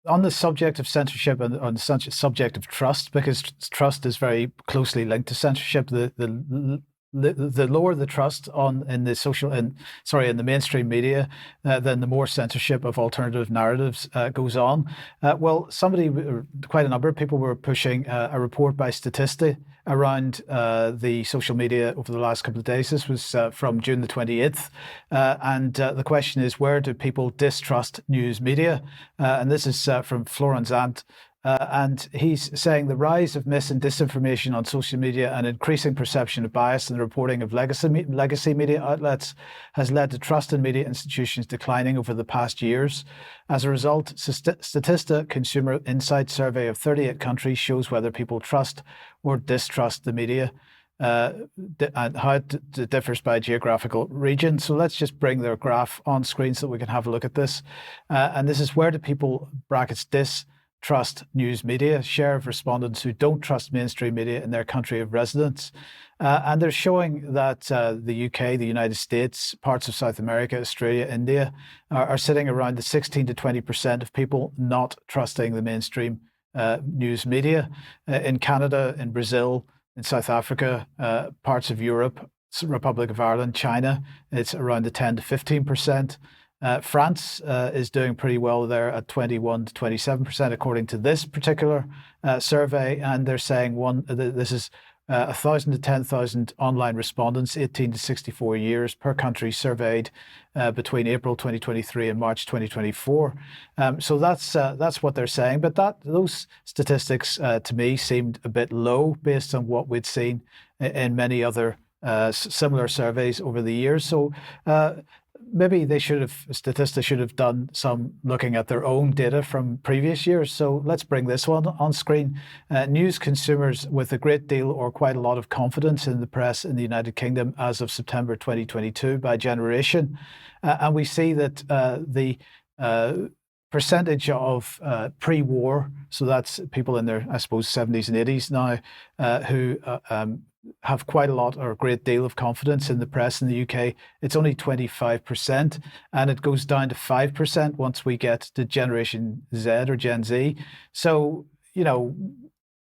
on the subject of censorship and on the subject of trust, because trust is very closely linked to censorship, the lower the trust in the mainstream media, then the more censorship of alternative narratives goes on. Well, quite a number of people were pushing a report by Statista around the social media over the last couple of days. This was from June the 28th. And the question is, where do people distrust news media? And this is from Florence Ant. And he's saying the rise of mis and disinformation on social media and increasing perception of bias in the reporting of legacy media outlets has led to trust in media institutions declining over the past years. As a result, Statista Consumer Insight survey of 38 countries shows whether people trust or distrust the media. And how it differs by geographical region. So let's just bring their graph on screen so that we can have a look at this. And this is where do people, brackets, distrust news media, share of respondents who don't trust mainstream media in their country of residence. And they're showing that the UK, the United States, parts of South America, Australia, India are sitting around the 16 to 20% of people not trusting the mainstream news media. In Canada, in Brazil, in South Africa, parts of Europe, Republic of Ireland, China, it's around the 10 to 15%. France is doing pretty well there at 21 to 27%, according to this particular survey. And they're saying this is 1,000 to 10,000 online respondents, 18 to 64 years per country surveyed between April 2023 and March 2024. So that's what they're saying. But those statistics to me seemed a bit low based on what we'd seen in many other similar surveys over the years. So maybe Statista should have done some looking at their own data from previous years. So let's bring this one on screen. News consumers with a great deal or quite a lot of confidence in the press in the United Kingdom as of September 2022 by generation. And we see that the percentage of pre-war, so that's people in their, I suppose, 70s and 80s now, who have quite a lot or a great deal of confidence in the press in the UK. It's only 25%, and it goes down to 5% once we get to Generation Z or Gen Z. So,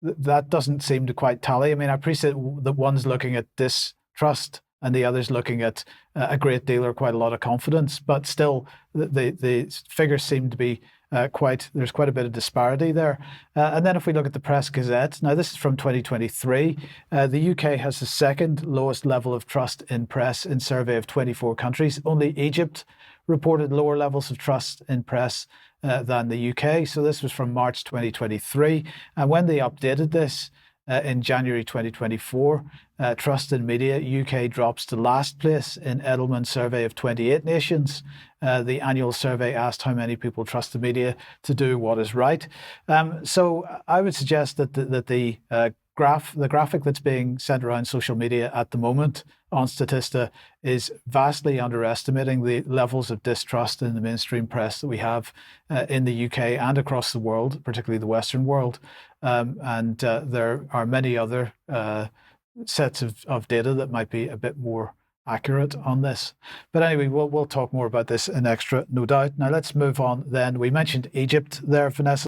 that doesn't seem to quite tally. I mean, I appreciate that one's looking at distrust and the other's looking at a great deal or quite a lot of confidence, but still the figures seem to be there's quite a bit of disparity there. And then if we look at the Press Gazette, now this is from 2023, the UK has the second lowest level of trust in press in survey of 24 countries. Only Egypt reported lower levels of trust in press than the UK. So this was from March 2023. And when they updated this, in January 2024, trust in media, UK drops to last place in Edelman survey of 28 nations. The annual survey asked how many people trust the media to do what is right. So I would suggest that the graphic that's being sent around social media at the moment on Statista is vastly underestimating the levels of distrust in the mainstream press that we have in the UK and across the world, particularly the Western world. And there are many other sets of data that might be a bit more accurate on this. But anyway, we'll talk more about this in extra, no doubt. Now let's move on then. We mentioned Egypt there, Vanessa.